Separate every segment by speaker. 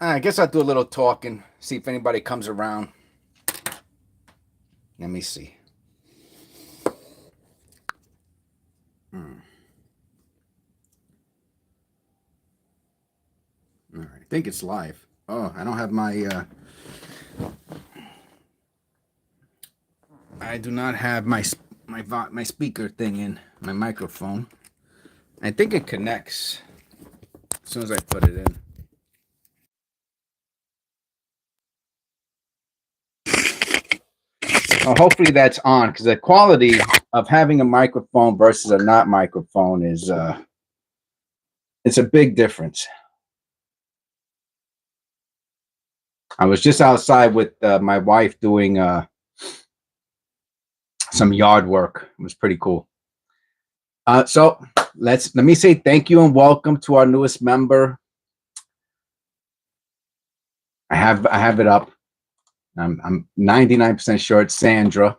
Speaker 1: I guess I'll do a little talking, see if anybody comes around. Let me see. All right, I think it's live. Oh, I don't have my I do not have my speaker thing in my microphone. I think it connects as soon as I put it in. Well, hopefully that's on, because the quality of having a microphone versus a not microphone is it's a big difference. I was just outside with my wife doing some yard work. It was pretty cool. So let me say thank you and welcome to our newest member. I have it up. I'm 99% sure it's Sandra.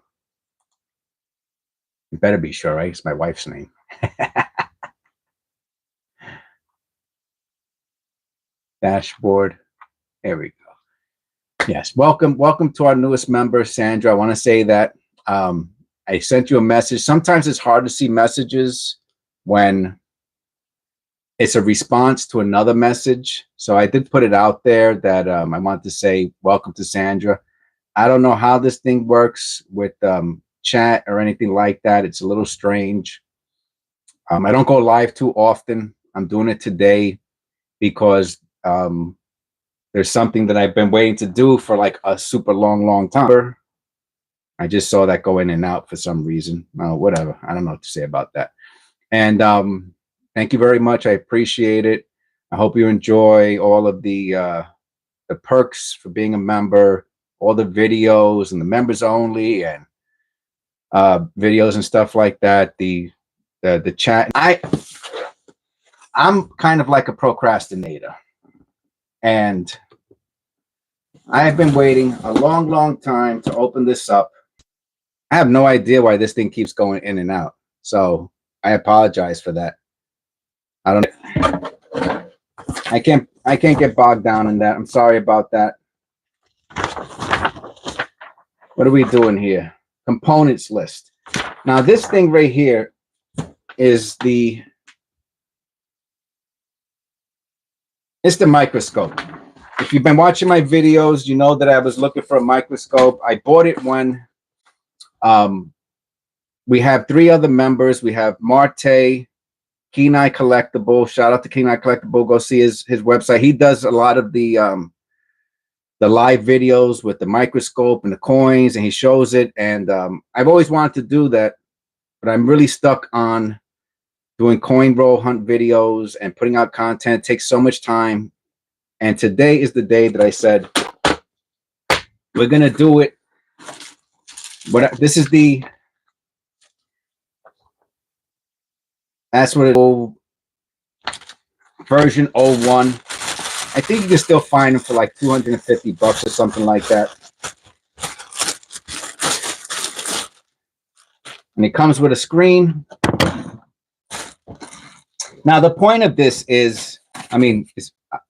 Speaker 1: You better be sure, right? It's my wife's name. Dashboard. There we go. Yes, welcome to our newest member, Sandra. I want to say that I sent you a message. Sometimes it's hard to see messages when it's a response to another message. So I did put it out there that I want to say welcome to Sandra. I don't know how this thing works with chat or anything like that. It's a little strange. I don't go live too often. I'm doing it today because there's something that I've been waiting to do for like a super long time. I just saw that go in and out for some reason. Whatever. I don't know what to say about that. And thank you very much. I appreciate it. I hope you enjoy all of the perks for being a member, all the videos and the members only and videos and stuff like that. The chat. I'm kind of like a procrastinator, and I have been waiting a long time to open this up. I have no idea why this thing keeps going in and out, so I apologize for that. I can't get bogged down in that. I'm sorry about that. What are we doing here? Components list. Now this thing right here is the microscope. If you've been watching my videos, you know that I was looking for a microscope. I bought it when we have 3 other members. We have Mar-Tay, keeneEyeCollectables. Shout out to keeneEyeCollectables. Go see his website. He does a lot of the live videos with the microscope and the coins, and he shows it. And I've always wanted to do that, but I'm really stuck on doing coin roll hunt videos and putting out content. It takes so much time. And today is the day that I said, we're going to do it. But this is the, that's what it, version 01. I think you can still find them for like $250 or something like that. And it comes with a screen. Now, the point of this is, I mean,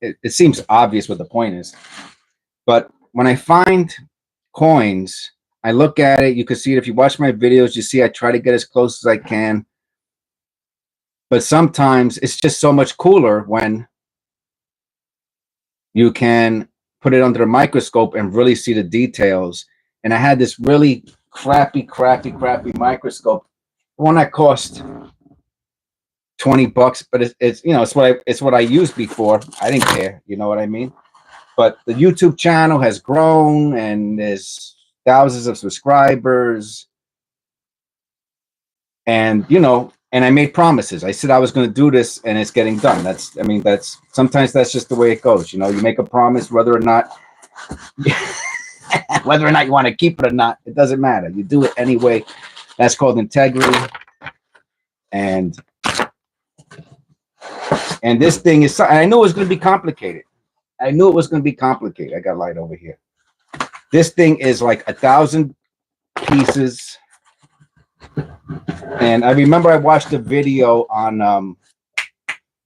Speaker 1: it seems obvious what the point is. But when I find coins, I look at it. You can see it. If you watch my videos, you see I try to get as close as I can. But sometimes it's just so much cooler when you can put it under a microscope and really see the details. And I had this really crappy microscope, one that cost $20, but it's you know, it's what I used before. I didn't care, you know what I mean? But the YouTube channel has grown and there's thousands of subscribers. And you know, and I made promises. I said I was going to do this, and it's getting done. That's sometimes that's just the way it goes. You know, you make a promise, whether or not you want to keep it or not, it doesn't matter. You do it anyway. That's called integrity. And this thing is, I knew it was going to be complicated. I knew it was going to be complicated. I got light over here. This thing is like 1,000 pieces. And I remember I watched a video on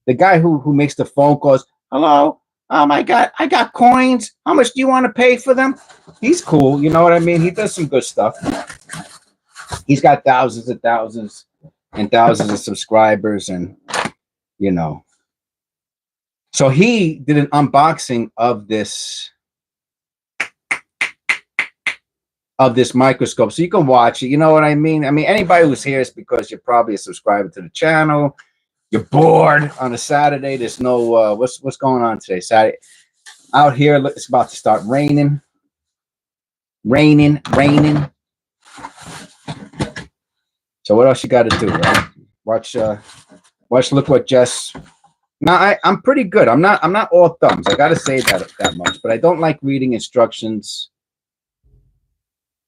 Speaker 1: the guy who makes the phone calls. Hello, I got coins. How much do you want to pay for them? He's cool. You know what I mean? He does some good stuff. He's got thousands and thousands and thousands of subscribers, and you know. So he did an unboxing of this microscope, so you can watch it. You know what I mean? I mean, anybody who's here is because you're probably a subscriber to the channel. You're bored on a Saturday. There's no what's going on today? Saturday out here. It's about to start raining. So what else you got to do, right? Watch Look What Jess. Now I'm pretty good. I'm not all thumbs. I gotta say that much. But I don't like reading instructions.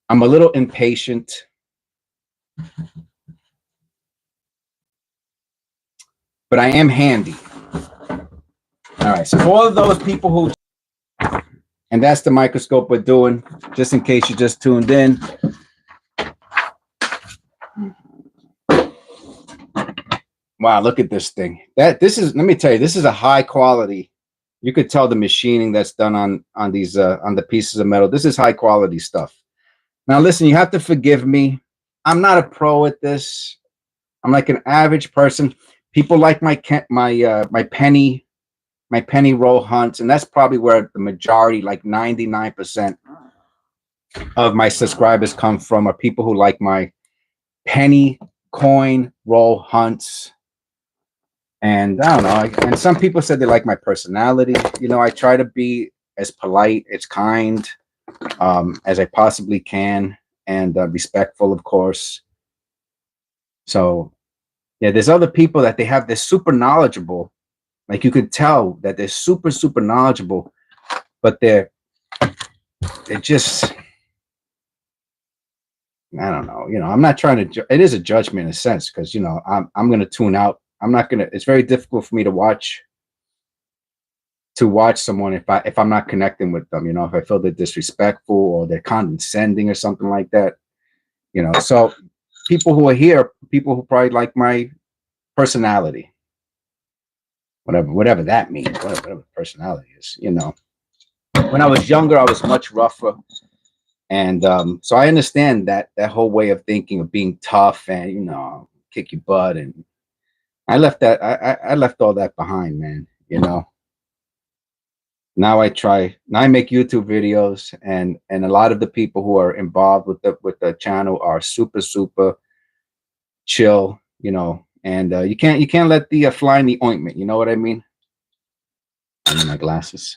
Speaker 1: I'm a little impatient. But I am handy. All right. So for all of those people who, and that's the microscope we're doing, just in case you just tuned in. Wow, look at this thing. This is, let me tell you, this is a high quality. You could tell the machining that's done on these on the pieces of metal. This is high quality stuff. Now listen, you have to forgive me. I'm not a pro at this. I'm like an average person. People like my penny roll hunts, and that's probably where the majority, like 99% of my subscribers come from, are people who like my penny coin roll hunts. And I don't know, and some people said they like my personality. You know, I try to be as polite, as kind as I possibly can, and respectful, of course. So yeah, there's other people that they're super knowledgeable. Like you could tell that they're super knowledgeable, but they're just, I don't know. You know, I'm not trying to. It is a judgment in a sense, because you know I'm going to tune out. I'm not going to. It's very difficult for me to watch someone if I'm not connecting with them. You know, if I feel they're disrespectful or they're condescending or something like that. You know, so people who are here, people who probably like my personality, whatever that means, whatever personality is. You know, when I was younger, I was much rougher. And so I understand that whole way of thinking, of being tough and, you know, kick your butt. And I left that, I left all that behind, man. You know, now I make YouTube videos, and a lot of the people who are involved with the channel are super chill, you know, and you can't let the fly in the ointment. You know what I mean? I need my glasses.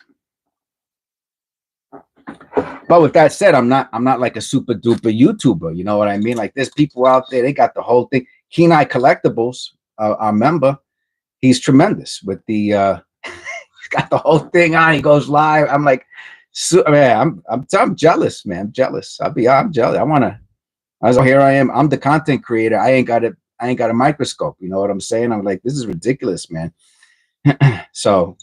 Speaker 1: But with that said, I'm not like a super duper YouTuber. You know what I mean? Like there's people out there, they got the whole thing. KeeneEyeCollectables, our member, he's tremendous with the he's got the whole thing on. He goes live. I'm like, man, I'm jealous, man. I'm jealous. I'm jealous. Here I am. I'm the content creator. I ain't got a microscope. You know what I'm saying? I'm like, this is ridiculous, man. So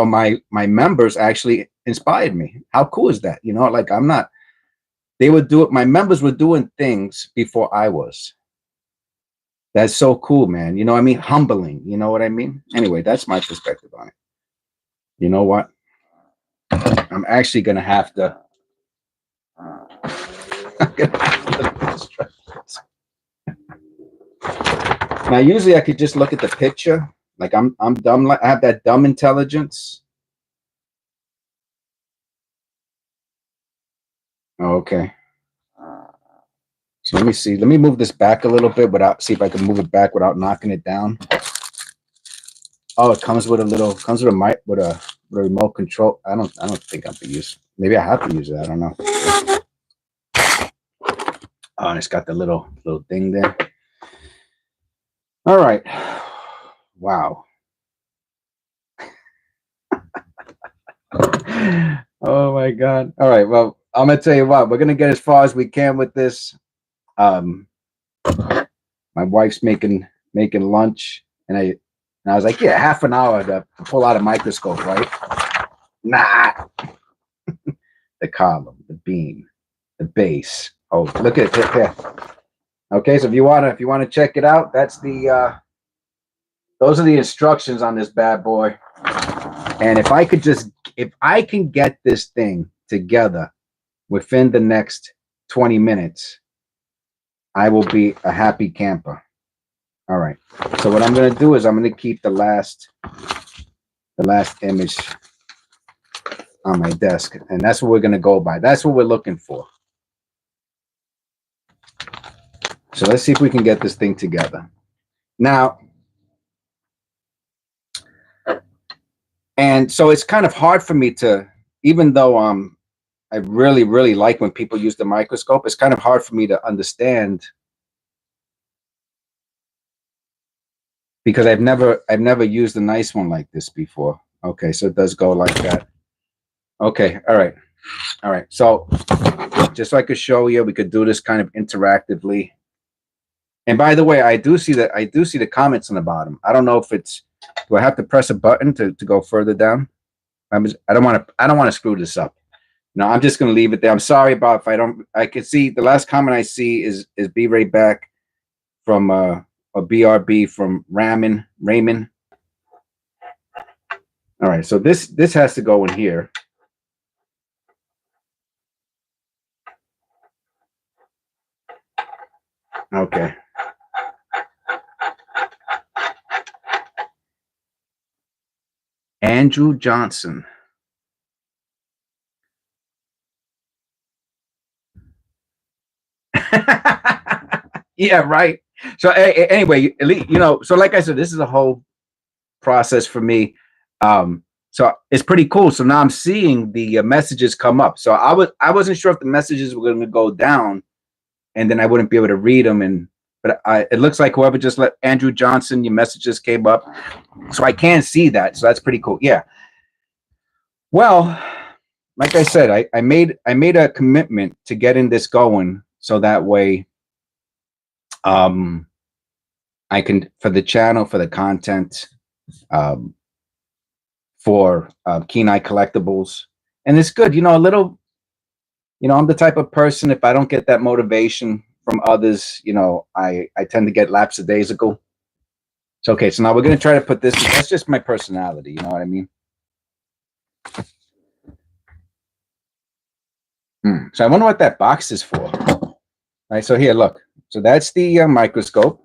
Speaker 1: my members actually inspired me. How cool is that? You know, like my members were doing things before I was. That's so cool, man. You know what I mean? Humbling. You know what I mean? Anyway, that's my perspective on it. You know what? I'm actually gonna have to. Now, usually I could just look at the picture. Like I'm dumb. I have that dumb intelligence. Okay. So let me see. Let me move this back a little bit see if I can move it back without knocking it down. Oh, it comes with a mic with a remote control. I don't think I'm gonna use. Maybe I have to use it. I don't know. Oh, and it's got the little thing there. All right. Wow. Oh my God. All right. Well, I'm gonna tell you what. We're gonna get as far as we can with this. My wife's making lunch, and I was like, yeah, half an hour to pull out a microscope, right? Nah. The column, the beam, the base. Oh, look at it there. Okay, so if you wanna check it out, that's the those are the instructions on this bad boy. And if I can get this thing together within the next 20 minutes, I will be a happy camper. All right. So what I'm going to do is I'm going to keep the last image on my desk, and that's what we're going to go by. That's what we're looking for. So let's see if we can get this thing together. Now, and so it's kind of hard for me to, even though I really, really like when people use the microscope, it's kind of hard for me to understand because I've never used a nice one like this before. Okay, so it does go like that. Okay, all right. All right. So just so I could show you, we could do this kind of interactively. And by the way, I do see the comments on the bottom. I don't know if it's, do I have to press a button to go further down? I don't want to screw this up. No, I'm just going to leave it there. I'm sorry about if I don't, I can see the last comment I see is Be Right Back from a BRB from Raymond. All right. So this has to go in here. Okay. Andrew Johnson. Yeah, right. So anyway, you know, so like I said, this is a whole process for me. So it's pretty cool. So now I'm seeing the messages come up. So I wasn't sure if the messages were going to go down, and then I wouldn't be able to read them. But it looks like whoever just let Andrew Johnson, your messages came up, so I can see that. So that's pretty cool. Yeah. Well, like I said, I made a commitment to getting this going, so that way, I can, for the channel, for the content, for keeneEyeCollectables, and it's good. You know, a little. You know, I'm the type of person, if I don't get that motivation from others, you know, I tend to get lackadaisical. So, okay, so now we're going to try to put this, that's just my personality, you know what I mean? So I wonder what that box is for. All right, so here, look. So that's the microscope.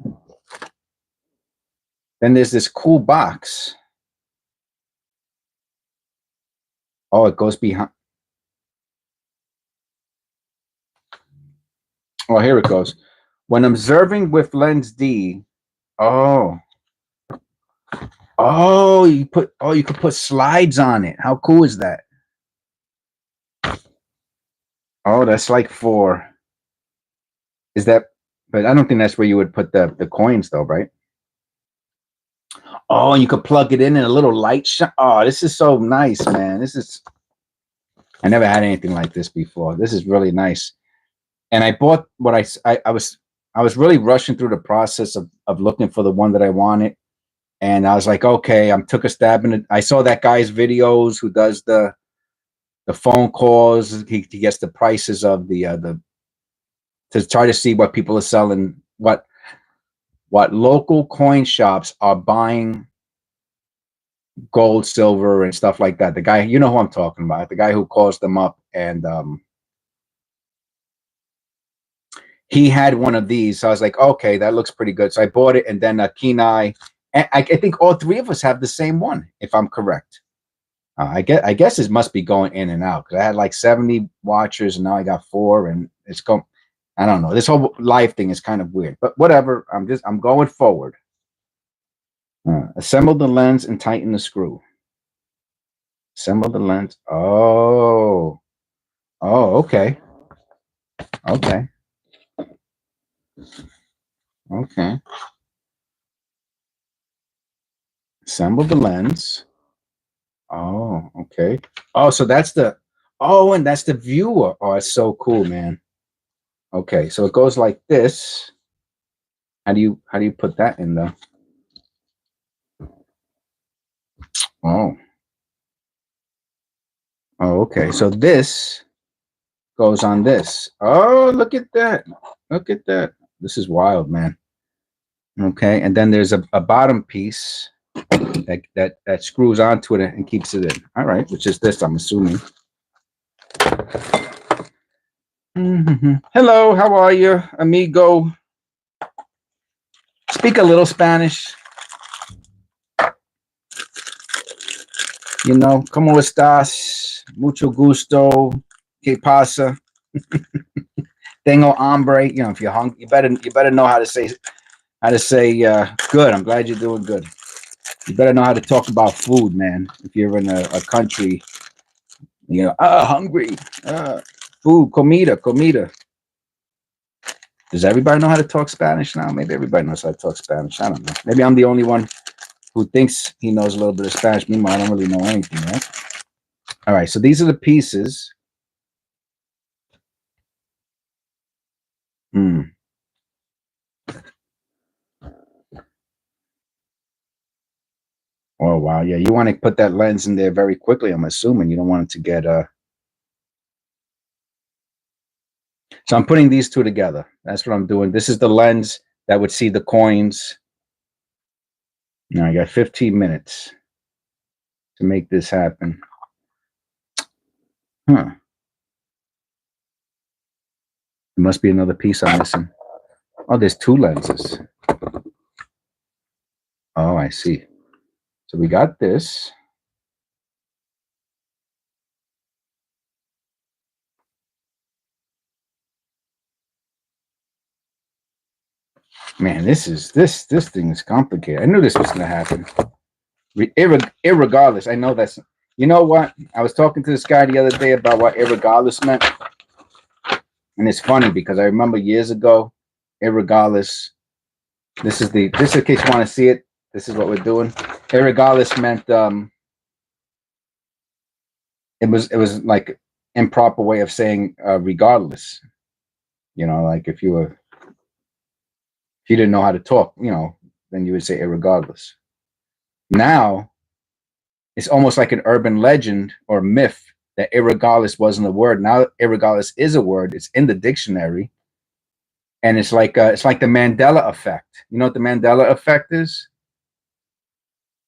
Speaker 1: Then there's this cool box. Oh, it goes behind. Oh, here it goes. When observing with lens D, oh, you could put slides on it. How cool is that? Oh, that's like for, is that, but I don't think that's where you would put the coins though, right? Oh, and you could plug it in and a little light shine. Oh, this is so nice, man. I never had anything like this before. This is really nice. And I bought what I was really rushing through the process of looking for the one that I wanted. And I was like, okay, I took a stab in it. I saw that guy's videos who does the phone calls. He gets the prices of the to try to see what people are selling, what local coin shops are buying gold, silver, and stuff like that. The guy, you know who I'm talking about, the guy who calls them up, and he had one of these. So I was like, okay, that looks pretty good. So I bought it, and then keeneEye. I think all three of us have the same one, if I'm correct. I guess it must be going in and out, because I had like 70 watchers, and now I got 4, and it's going. I don't know. This whole live thing is kind of weird, but whatever. I'm going forward. Assemble the lens and tighten the screw. Assemble the lens. Oh, okay. Okay. Assemble the lens. Oh, okay. Oh, so that's the, and that's the viewer. Oh, it's so cool, man. Okay, so it goes like this. How do you put that in there? Oh, okay. So this goes on this. Oh, look at that. Look at that. This is wild, man. Okay, and then there's a bottom piece. that screws onto it and keeps it in. All right, which is this, I'm assuming. Hello, how are you, amigo? Speak a little Spanish. You know, ¿cómo estás? Mucho gusto. ¿Qué pasa? Tengo hambre. You know, if you're hungry, you better know how to say good. I'm glad you're doing good. You better know how to talk about food, man. If you're in a country, you know, hungry. Food, comida. Does everybody know how to talk Spanish now? Maybe everybody knows how to talk Spanish. I don't know. Maybe I'm the only one who thinks he knows a little bit of Spanish. Meanwhile, I don't really know anything, right? All right, so these are the pieces. Oh, wow. Yeah, you want to put that lens in there very quickly, I'm assuming. You don't want it to get... So I'm putting these two together. That's what I'm doing. This is the lens that would see the coins. Now I got 15 minutes to make this happen. Huh. There must be another piece I'm missing. Oh, there's two lenses. Oh, I see. So we got this. Man, this thing is complicated. I knew this was going to happen. Irregardless, I know that's... You know what? I was talking to this guy the other day about what irregardless meant. And it's funny because I remember years ago, irregardless. This is in case you want to see it. This is what we're doing. Irregardless meant it was like improper way of saying regardless. You know, like if you didn't know how to talk, you know, then you would say irregardless. Now it's almost like an urban legend or myth that irregardless wasn't a word. Now irregardless is a word. It's in the dictionary. And it's like the Mandela effect. You know what the Mandela effect is?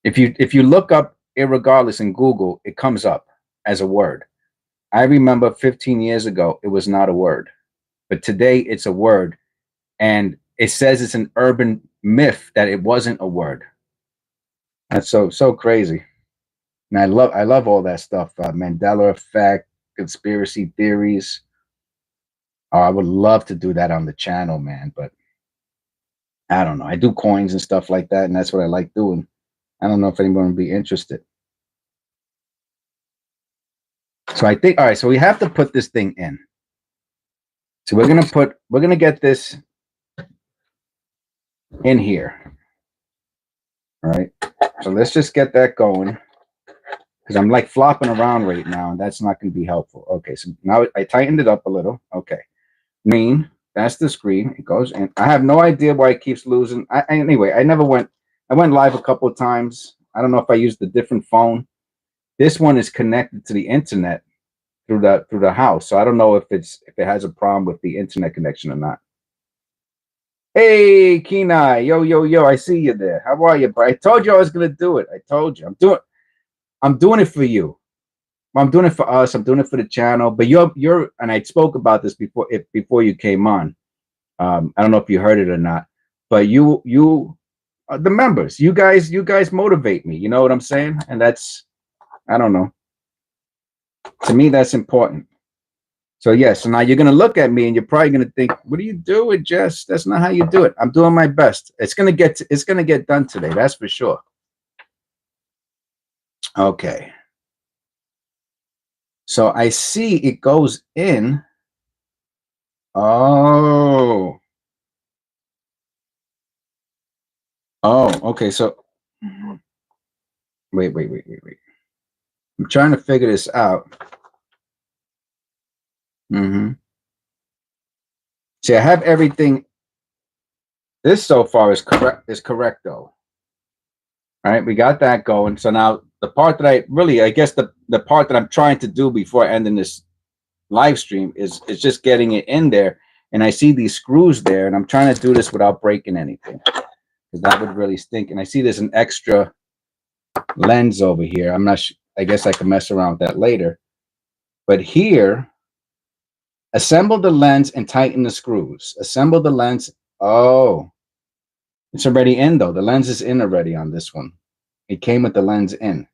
Speaker 1: If you look up irregardless in Google, it comes up as a word. I remember 15 years ago, it was not a word, but today it's a word, and it says it's an urban myth that it wasn't a word. That's so crazy. And I love all that stuff. Mandela effect, conspiracy theories. Oh, I would love to do that on the channel, man, but I don't know. I do coins and stuff like that, and that's what I like doing. I don't know if anyone would be interested. So I think, all right, so we have to put this thing in. So we're gonna get this in here. All right. So let's just get that going, because I'm like flopping around right now, and that's not going to be helpful. Okay, so now I tightened it up a little. Okay. That's the screen. It goes in. I have no idea why it keeps losing. Anyway, I went live a couple of times. I don't know if I used a different phone. This one is connected to the internet through the house. So I don't know if it has a problem with the internet connection or not. Hey, keeneEye, yo, I see you there. How are you, bro? I told you I was gonna do it. I told you. I'm doing it for you. I'm doing it for us. I'm doing it for the channel. But you're and I spoke about this before you came on. I don't know if you heard it or not, but you the members, you guys motivate me. You know what I'm saying? And that's, I don't know. To me, that's important. So yes, so now you're gonna look at me and you're probably gonna think, "What are you doing, Jess? That's not how you do it." I'm doing my best. It's gonna get done today. That's for sure. Okay. So I see it goes in. Oh. Oh, okay. So wait. I'm trying to figure this out. See, I have everything. This so far is correct though. All right, we got that going. So now the part that I guess the part that I'm trying to do before ending this live stream is just getting it in there. And I see these screws there, and I'm trying to do this without breaking anything, because that would really stink. And I see there's an extra lens over here. I'm not sure. I guess I can mess around with that later. But here, assemble the lens and tighten the screws. Assemble the lens. Oh, it's already in though. The lens is in already on this one. It came with the lens in.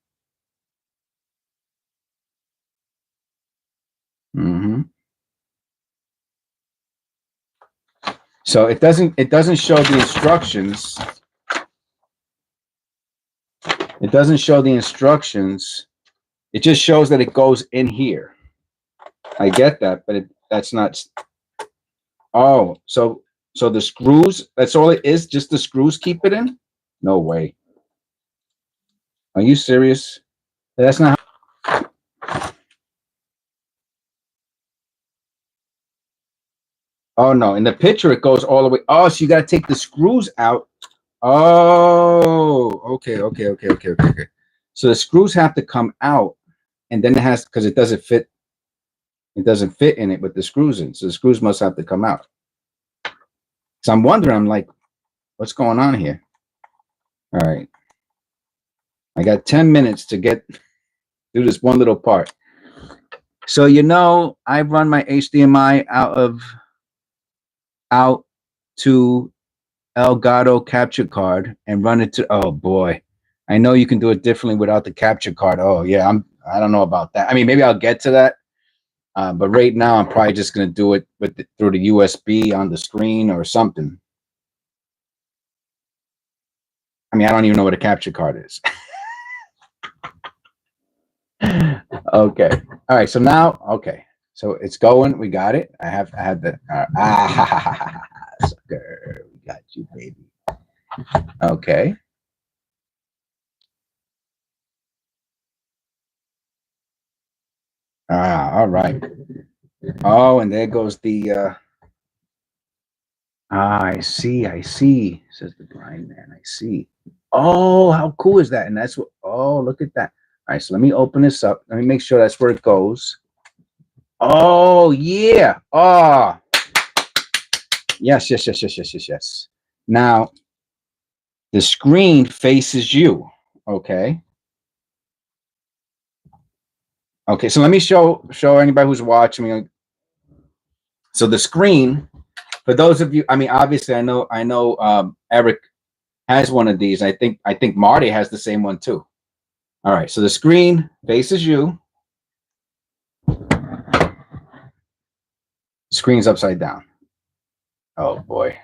Speaker 1: So it doesn't show the instructions. It doesn't show the instructions. It just shows that it goes in here. I get that, but that's not. Oh, so the screws, that's all it is? Just the screws keep it in? No way. Are you serious? That's not how. Oh no, in the picture it goes all the way. Oh, so you got to take the screws out. Oh, okay. So the screws have to come out, and then it has, because it doesn't fit. It doesn't fit in it with the screws in. So the screws must have to come out. So I'm wondering, I'm like, what's going on here? All right. I got 10 minutes to do this one little part. So, you know, I run my HDMI out to Elgato capture card and run it to, oh boy. I know you can do it differently without the capture card. Oh yeah, I don't know about that. I mean, maybe I'll get to that. But right now I'm probably just going to do it through the USB on the screen or something. I mean, I don't even know what a capture card is. Okay. All right. So now, okay. So it's going. We got it. I had the sucker. We got you, baby. Okay. All right. Oh, and there goes the I see, says the blind man. I see. Oh, how cool is that? And that's what, oh, look at that. All right, so let me open this up. Let me make sure that's where it goes. Oh, yeah. Oh, yes. Now, the screen faces you, okay? Okay, so let me show anybody who's watching me. So the screen, for those of you, I mean, obviously, I know Eric has one of these. I think Mar-Tay has the same one too. All right, so the screen faces you. Screen's upside down. Oh boy.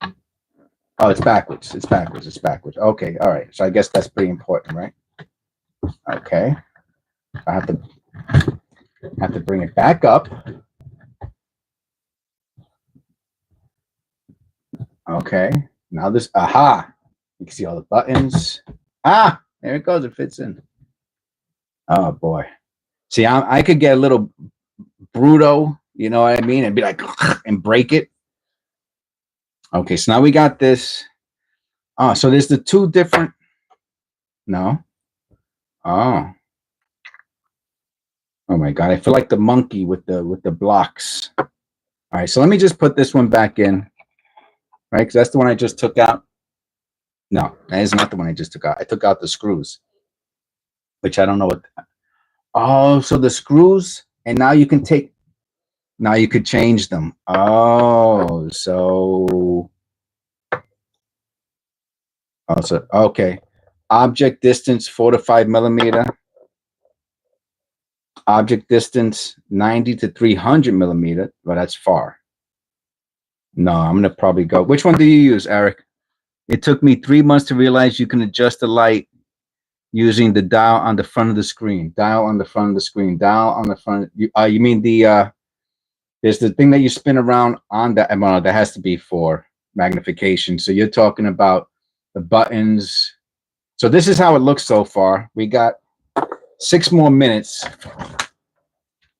Speaker 1: Oh, it's backwards. It's backwards. Okay, all right. So I guess that's pretty important, right? Okay. I have to bring it back up. Okay. Now this, aha. You can see all the buttons. Ah, there it goes. It fits in. Oh boy. See, I could get a little brutal, you know what I mean, and be like, and break it. Okay, so now we got this. Oh, so there's the two different. No. Oh. Oh my God, I feel like the monkey with the blocks. All right, so let me just put this one back in, right? Because that's the one I just took out. No, that is not the one I just took out. I took out the screws, which I don't know what. Oh, so the screws, and now you can take. Now you could change them. Oh, so. Oh, so okay. Object distance 4 to 5 millimeter. Object distance 90 to 300 millimeter. Well, that's far. No, I'm gonna probably go. Which one do you use, Eric? It took me 3 months to realize you can adjust the light using the dial on the front of the screen. Dial on the front of the screen. Dial on the front. You mean the there's the thing that you spin around on that. Well, that has to be for magnification. So you're talking about the buttons. So this is how it looks so far. We got 6 more minutes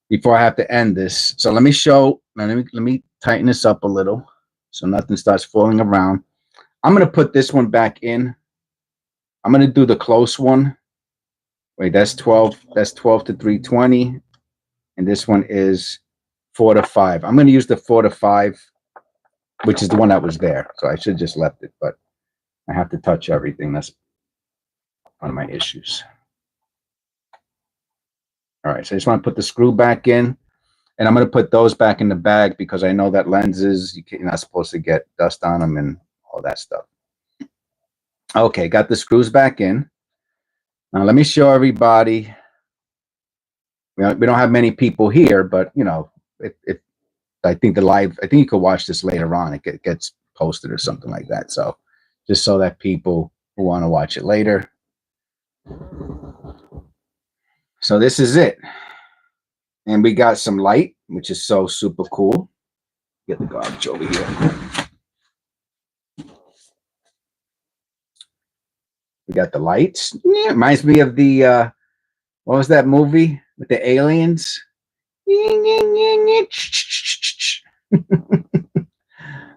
Speaker 1: before I have to end this. So let me show. Let me tighten this up a little so nothing starts falling around. I'm gonna put this one back in. I'm gonna do the close one. Wait, that's 12. That's 12 to 320, and this one is 4 to 5. I'm gonna use the 4 to 5, which is the one that was there. So I should just left it, but I have to touch everything. That's one of my issues. All right, so I just want to put the screw back in, and I'm going to put those back in the bag because I know that lenses, you're not supposed to get dust on them and all that stuff. Okay, got the screws back in. Now let me show everybody. We don't have many people here, but you know, if I think I think you could watch this later on. It gets posted or something like that. So just so that people who want to watch it later. So this is it. And we got some light, which is so super cool. Get the garbage over here. We got the lights. Yeah, reminds me of the what was that movie with the aliens?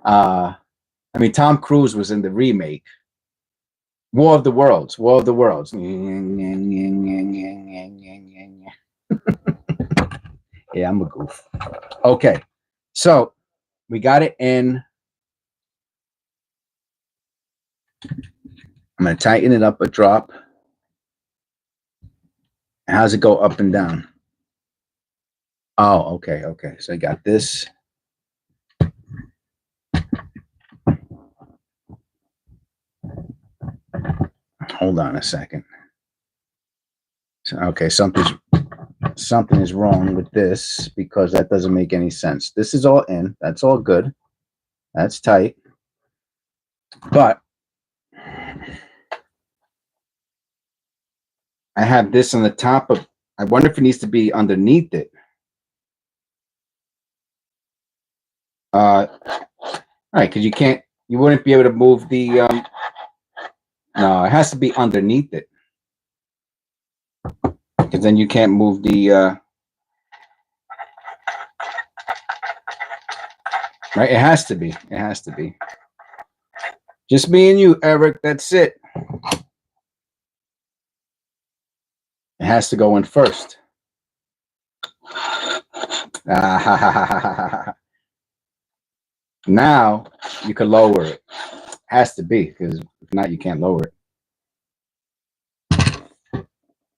Speaker 1: I mean, Tom Cruise was in the remake. War of the Worlds. War of the Worlds. Yeah, I'm a goof. Okay, so we got it in. I'm going to tighten it up a drop. How's it go up and down? Oh, okay, okay. So I got this. Hold on a second. So, okay, something is wrong with this because that doesn't make any sense. This is all in. That's all good. That's tight. But I have this on the top of, I wonder if it needs to be underneath it. All right, because you wouldn't be able to move the, no, it has to be underneath it. Because then you can't move the, right, it has to be, Just me and you, Eric, that's it. It has to go in first. Now you can lower it. Has to be, because if not, you can't lower it.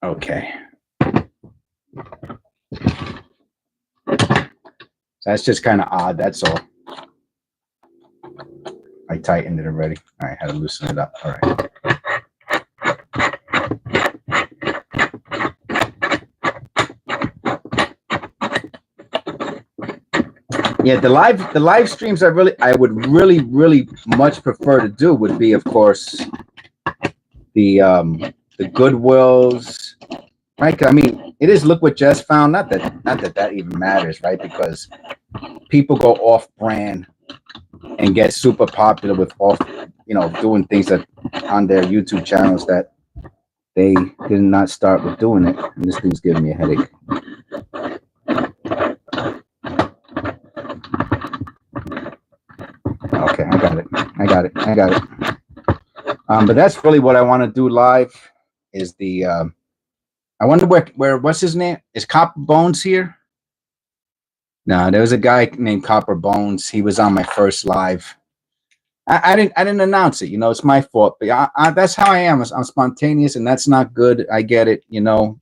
Speaker 1: Okay. So that's just kind of odd. That's all. I tightened it already. All right, had to loosen it up. All right. Yeah, the live streams I would really much prefer to do would be, of course, the Goodwills, right? I mean, it is LookWhatJesFound. Not that even matters, right? Because people go off brand and get super popular with doing things that on their YouTube channels that they did not start with doing it. And this thing's giving me a headache. Okay, I got it. But that's really what I want to do live is the, I wonder where, what's his name? Is Copper Bones here? No, there was a guy named Copper Bones. He was on my first live. I didn't announce it, it's my fault. But that's how I am. I'm spontaneous, and that's not good. I get it,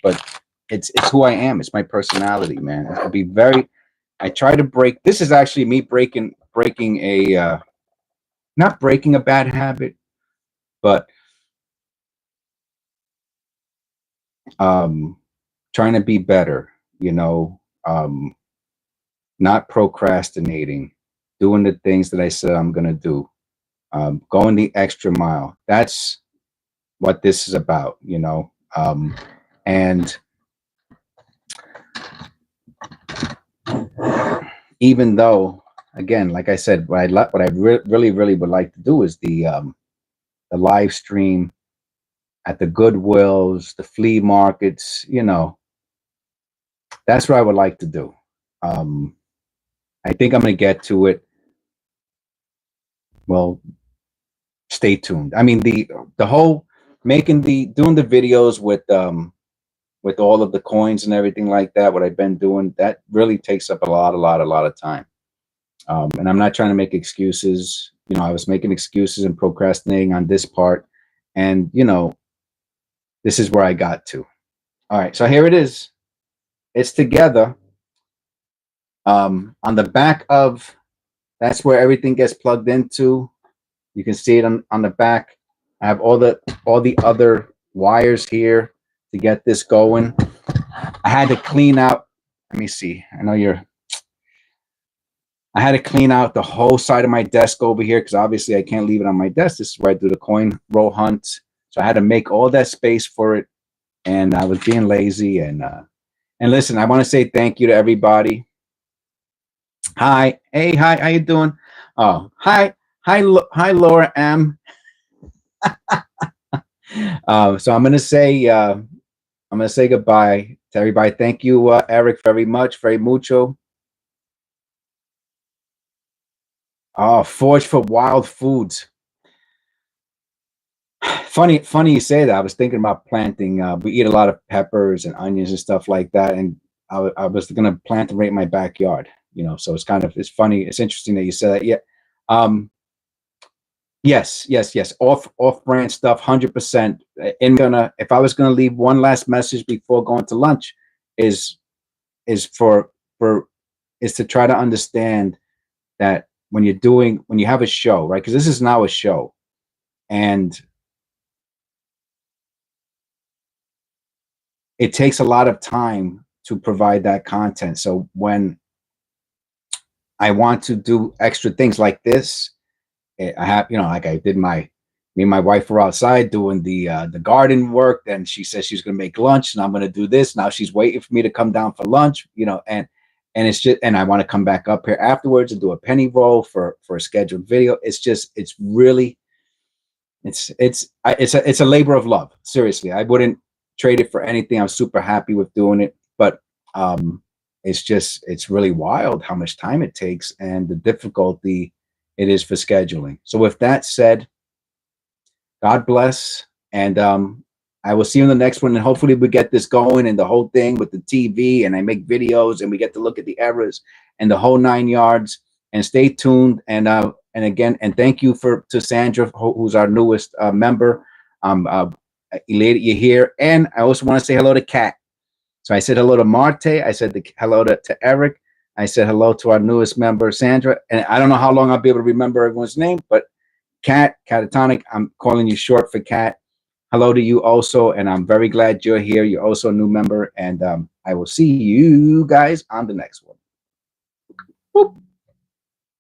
Speaker 1: but it's who I am. It's my personality, man. I'll be I try to break. This is actually me breaking a, not breaking a bad habit, but trying to be better, not procrastinating, doing the things that I said I'm going to do, going the extra mile. That's what this is about, and even though, again, like I said, what I really would like to do is the live stream at the Goodwills, the flea markets, that's what I would like to do. I think I'm going to get to it. Well, stay tuned. I mean, the whole doing the videos with all of the coins and everything like that, what I've been doing, that really takes up a lot of time. And I'm not trying to make excuses. I was making excuses and procrastinating on this part. And, this is where I got to. All right, so here it is. It's together. On the back of, that's where everything gets plugged into. You can see it on the back. I have all the other wires here to get this going. I had to clean out. Let me see. I had to clean out the whole side of my desk over here because obviously I can't leave it on my desk. This is where I do the coin roll hunt. So I had to make all that space for it, and I was being lazy. And listen, I want to say thank you to everybody. Hi, hey, hi, how you doing? Oh, hi, Laura M. So I'm gonna say goodbye to everybody. Thank you, Eric, very mucho. Oh, Forge for Wild Foods. Funny you say that. I was thinking about planting. We eat a lot of peppers and onions and stuff like that, and I was gonna plant them right in my backyard. You know, so it's funny. It's interesting that you said that. Yeah. Yes. Off brand stuff, 100%. And if I was gonna leave one last message before going to lunch, is to try to understand that when you have a show, right? Because this is now a show, and it takes a lot of time to provide that content. So when I want to do extra things like this, I have, like I did me and my wife were outside doing the garden work. Then she says she's going to make lunch, and I'm going to do this. Now she's waiting for me to come down for lunch, and it's just, and I want to come back up here afterwards and do a penny roll for a scheduled video. It's a labor of love. Seriously, I wouldn't trade it for anything. I'm super happy with doing it, but it's really wild how much time it takes and the difficulty it is for scheduling. So with that said, God bless, and I will see you in the next one, and hopefully we get this going and the whole thing with the TV, and I make videos and we get to look at the errors and the whole 9 yards. And stay tuned, and again, and thank you to Sandra, who's our newest member. Elated you're here, and I also want to say hello to Kat. So I said hello to Mar-Tay. I said hello to Eric. I said hello to our newest member, Sandra. And I don't know how long I'll be able to remember everyone's name, but Kat, Catatonic, I'm calling you short for Kat. Hello to you also, and I'm very glad you're here. You're also a new member, and I will see you guys on the next one. Boop.